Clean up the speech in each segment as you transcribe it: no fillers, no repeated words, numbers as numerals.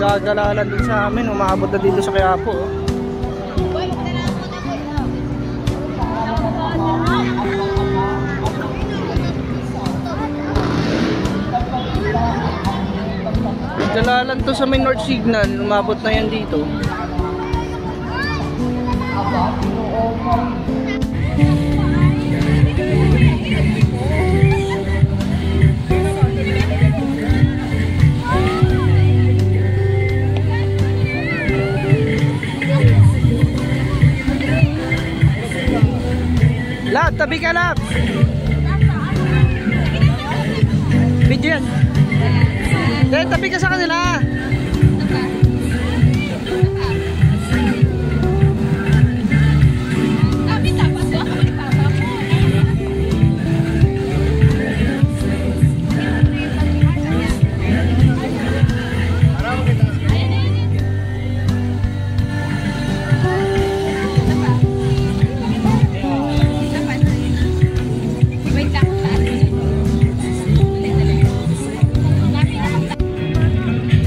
gagalalan din sa amin. Umabot na dito sa Quiapo. Galalan to sa may North Signal. Umabot na yan dito. Lab, tabi ka Lab. Video yan. Tabi ka sa kanila.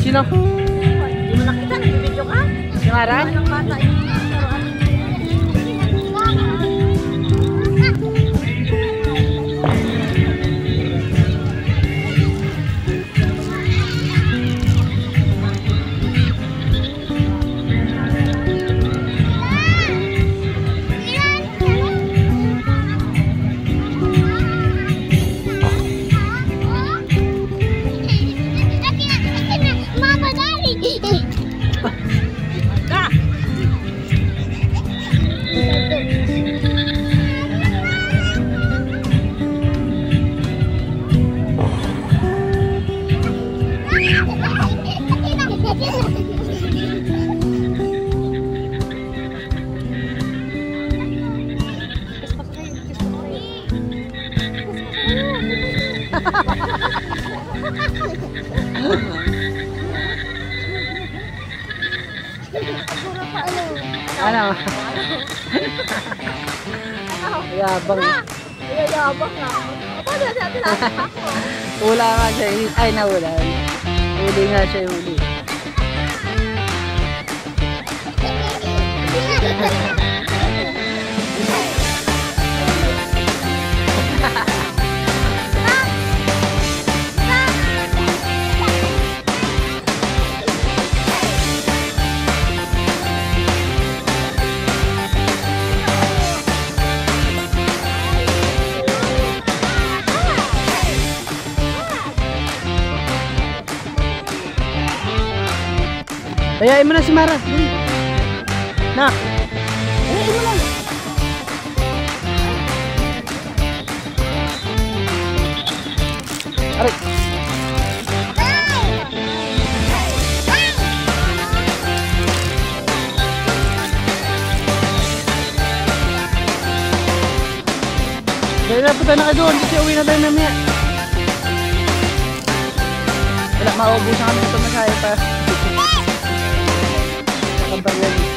Sino? Hindi mo nakita, nag-video ka? Si Mara? Anong bata yun? Ano? Yabang. Yabang na. Paano natin ako? Hula nga siya. Ay, nahula. Huli nga siya, huli. Ayayin mo na si Mara. Nak. Ayayin mo na. Aray. Dahil na punta na kayo doon. Kasi uwi na tayo namaya. Wala, maubusan kami ito masyaya pa. Kampagyan.